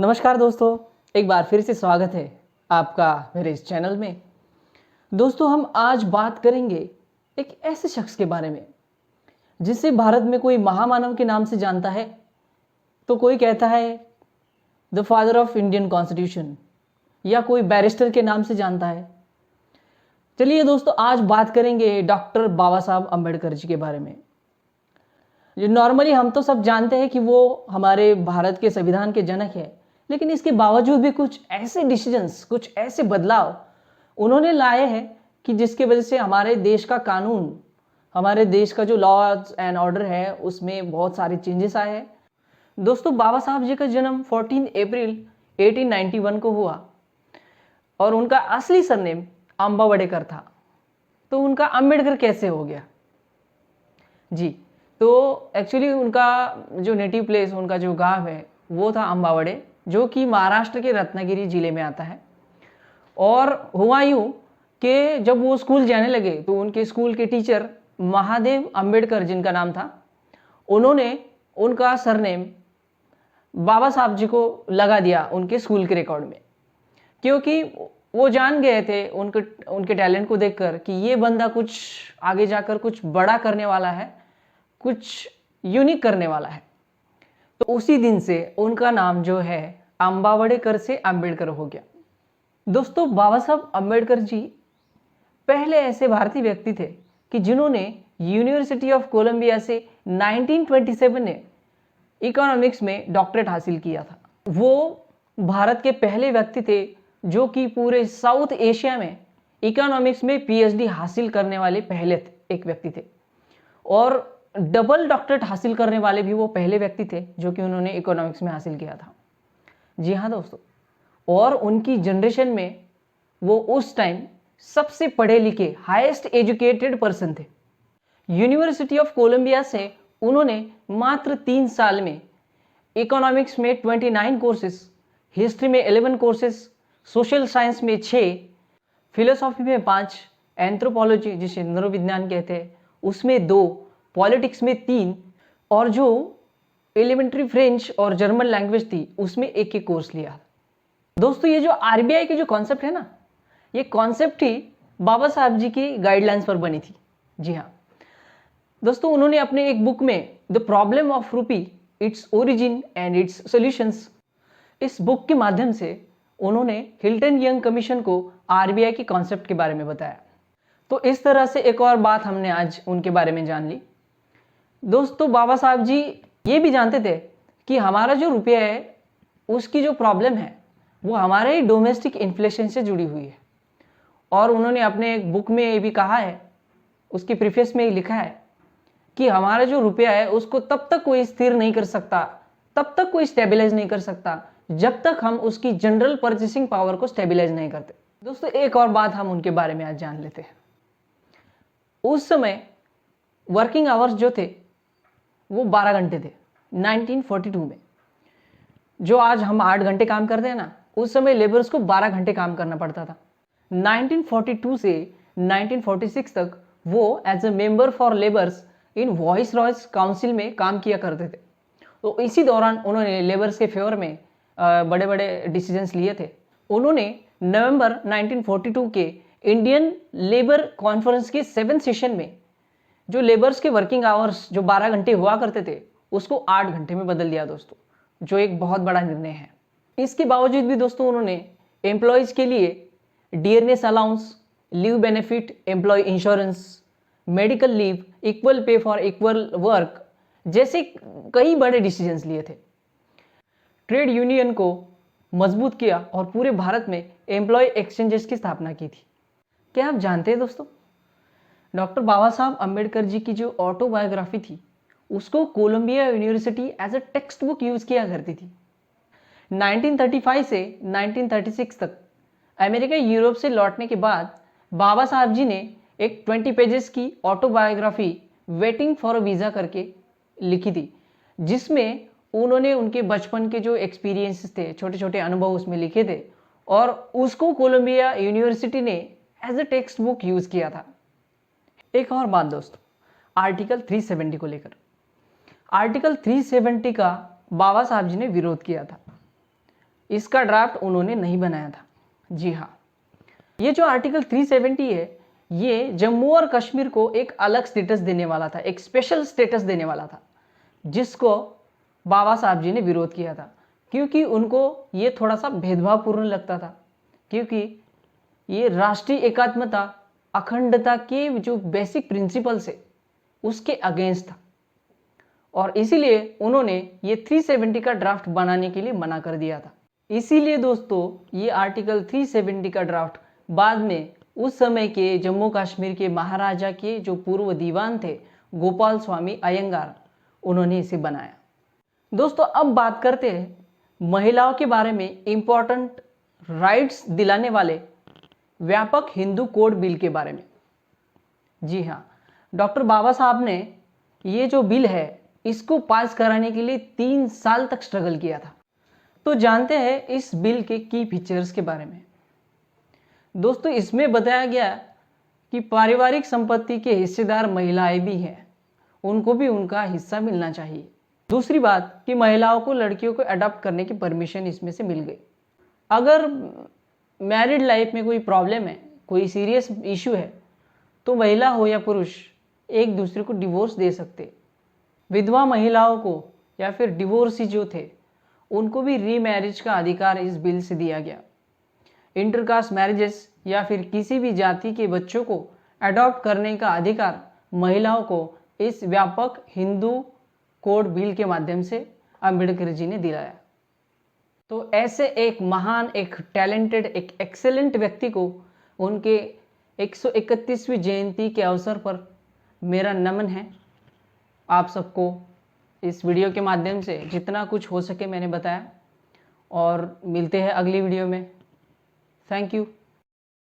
नमस्कार दोस्तों, एक बार फिर से स्वागत है आपका मेरे इस चैनल में। दोस्तों, हम आज बात करेंगे एक ऐसे शख्स के बारे में जिसे भारत में कोई महामानव के नाम से जानता है, तो कोई कहता है the father of Indian constitution, या कोई बैरिस्टर के नाम से जानता है। चलिए दोस्तों, आज बात करेंगे डॉक्टर बाबा साहब अम्बेडकर जी के बारे में। जो नॉर्मली हम तो सब जानते हैं कि वो हमारे भारत के संविधान के जनक है, लेकिन इसके बावजूद भी कुछ ऐसे डिसीजंस, कुछ ऐसे बदलाव उन्होंने लाए हैं कि जिसके वजह से हमारे देश का कानून, हमारे देश का जो लॉज एंड ऑर्डर है उसमें बहुत सारे चेंजेस आए हैं। दोस्तों, बाबा साहब जी का जन्म 14 अप्रैल 1891 को हुआ और उनका असली सरनेम अम्बावडेकर था। तो उनका अम्बेडकर कैसे हो गया जी? तो एक्चुअली उनका जो नेटिव प्लेस, उनका जो गांव है वो था अम्बावड़े, जो कि महाराष्ट्र के रत्नागिरी जिले में आता है। और हुआ यूँ कि जब वो स्कूल जाने लगे तो उनके स्कूल के टीचर महादेव अम्बेडकर, जिनका नाम था, उन्होंने उनका सरनेम बाबा साहब जी को लगा दिया उनके स्कूल के रिकॉर्ड में, क्योंकि वो जान गए थे उनके टैलेंट को देखकर कि ये बंदा कुछ आगे जाकर कुछ बड़ा करने वाला है, कुछ यूनिक करने वाला है। तो उसी दिन से उनका नाम जो है अम्बावडेकर से अम्बेडकर हो गया। दोस्तों, बाबा साहब अम्बेडकर जी पहले ऐसे भारतीय व्यक्ति थे कि जिन्होंने यूनिवर्सिटी ऑफ कोलंबिया से 1927 में इकोनॉमिक्स में डॉक्टरेट हासिल किया था। वो भारत के पहले व्यक्ति थे जो कि पूरे साउथ एशिया में इकोनॉमिक्स में पीएचडी हासिल करने वाले पहले एक व्यक्ति थे, और डबल डॉक्टरेट हासिल करने वाले भी वो पहले व्यक्ति थे जो कि उन्होंने इकोनॉमिक्स में हासिल किया था। जी हाँ दोस्तों, और उनकी जनरेशन में वो उस टाइम सबसे पढ़े लिखे, हाईएस्ट एजुकेटेड पर्सन थे। यूनिवर्सिटी ऑफ कोलंबिया से उन्होंने मात्र 3 साल में इकोनॉमिक्स में 29 कोर्सेस, हिस्ट्री में 11 कोर्सेस, सोशल साइंस में 6, फिलोसॉफी में 5, एंथ्रोपोलॉजी जिसे नृविज्ञान कहते हैं उसमें 2, पॉलिटिक्स में 3, और जो एलिमेंट्री फ्रेंच और जर्मन लैंग्वेज थी उसमें एक कोर्स लिया। दोस्तों, ये जो आरबीआई की जो कॉन्सेप्ट है ना, ये कॉन्सेप्ट ही बाबा साहब जी की गाइडलाइंस पर बनी थी। जी हाँ दोस्तों, उन्होंने अपने एक बुक में द प्रॉब्लम ऑफ रूपी, its origin and it's solutions, इस बुक के माध्यम से उन्होंने हिल्टन यंग कमीशन को आरबीआई की कॉन्सेप्ट के बारे में बताया। तो इस तरह से एक और बात हमने आज उनके बारे में जान ली। दोस्तों, बाबा साहब जी ये भी जानते थे कि हमारा जो रुपया है उसकी जो प्रॉब्लम है वो हमारे ही डोमेस्टिक इन्फ्लेशन से जुड़ी हुई है। और उन्होंने अपने एक बुक में ये भी कहा है, उसकी प्रीफेस में ही लिखा है कि हमारा जो रुपया है उसको तब तक कोई स्थिर नहीं कर सकता, तब तक कोई स्टेबलाइज नहीं कर सकता जब तक हम उसकी जनरल परचेसिंग पावर को स्टेबलाइज नहीं करते। दोस्तों, एक और बात हम उनके बारे में आज जान लेते हैं। उस समय वर्किंग आवर्स जो थे वो 12 घंटे थे 1942 में। जो आज हम 8 घंटे काम करते हैं ना, उस समय लेबर्स को 12 घंटे काम करना पड़ता था। 1942 से 1946 तक वो as a member for labours in viceroy's council में काम किया करते थे। तो इसी दौरान उन्होंने लेबर्स के फेवर में बड़े बड़े डिसीजंस लिए थे। उन्होंने नवंबर 1942 के इंडियन लेबर कॉन्फ्रेंस के 7th सेशन में जो लेबर्स के वर्किंग आवर्स जो 12 घंटे हुआ करते थे उसको 8 घंटे में बदल दिया दोस्तों, जो एक बहुत बड़ा निर्णय है। इसके बावजूद भी दोस्तों उन्होंने एम्प्लॉयज़ के लिए dearness allowance, leave benefit, employ insurance, medical leave, equal pay for equal work जैसे कई बड़े डिसीजंस लिए थे। ट्रेड यूनियन को मजबूत किया और पूरे भारत में एम्प्लॉय एक्सचेंजेस की स्थापना की थी। क्या आप जानते हैं दोस्तों, डॉक्टर बाबा साहब अम्बेडकर जी की जो ऑटोबायोग्राफी थी उसको Columbia University as a text book use किया करती थी। 1935 से 1936 तक अमेरिका यूरोप से लौटने के बाद बाबा साहब जी ने एक 20 पेजेस की autobiography waiting for a visa करके लिखी थी, जिसमें उन्होंने उनके बचपन के जो एक्सपीरियंसेस थे, छोटे छोटे अनुभव उसमें लिखे थे, और उसको कोलंबिया यूनिवर्सिटी ने as a text book use किया था। एक और बात दोस्तों, आर्टिकल 370 को लेकर, आर्टिकल 370 का बाबा साहब जी ने विरोध किया था। इसका ड्राफ्ट उन्होंने नहीं बनाया था। जी हाँ, ये जो आर्टिकल 370 है, ये जम्मू और कश्मीर को एक अलग स्टेटस देने वाला था, एक स्पेशल स्टेटस देने वाला था, जिसको बाबा साहब जी ने विरोध किया था, क्योंकि उनको ये थोड़ा सा भेदभावपूर्ण लगता था, क्योंकि ये राष्ट्रीय एकात्मता, अखंडता के जो बेसिक प्रिंसिपल्स है उसके अगेंस्ट था, और इसीलिए उन्होंने ये 370 का ड्राफ्ट बनाने के लिए मना कर दिया था। इसीलिए दोस्तों ये आर्टिकल 370 का ड्राफ्ट बाद में उस समय के जम्मू कश्मीर के महाराजा के जो पूर्व दीवान थे गोपाल स्वामी अयंगार, उन्होंने इसे बनाया। दोस्तों अब बात करते हैं महिलाओं के बारे में इंपॉर्टेंट राइट्स दिलाने वाले व्यापक हिंदू कोड बिल के बारे में। जी हाँ, डॉक्टर बाबा साहब ने ये जो बिल है इसको पास कराने के लिए 3 साल तक स्ट्रगल किया था। तो जानते हैं इस बिल के की फीचर्स के बारे में। दोस्तों इसमें बताया गया कि पारिवारिक संपत्ति के हिस्सेदार महिलाएं भी हैं, उनको भी उनका हिस्सा मिलना चाहिए। दूसरी बात कि महिलाओं को लड़कियों को अडॉप्ट करने की परमिशन इसमें से मिल गई। अगर मैरिड लाइफ में कोई प्रॉब्लम है, कोई सीरियस इशू है, तो महिला हो या पुरुष एक दूसरे को डिवोर्स दे सकते। विधवा महिलाओं को या फिर डिवोर्सी जो थे उनको भी रीमैरिज का अधिकार इस बिल से दिया गया। इंटरकास्ट मैरिजेस या फिर किसी भी जाति के बच्चों को अडॉप्ट करने का अधिकार महिलाओं को इस व्यापक हिंदू कोड बिल के माध्यम से अंबेडकर जी ने दिलाया। तो ऐसे एक महान, एक टैलेंटेड, एक एक्सेलेंट व्यक्ति को उनके 131वीं जयंती के अवसर पर मेरा नमन है। आप सबको इस वीडियो के माध्यम से जितना कुछ हो सके मैंने बताया, और मिलते हैं अगली वीडियो में। Thank you.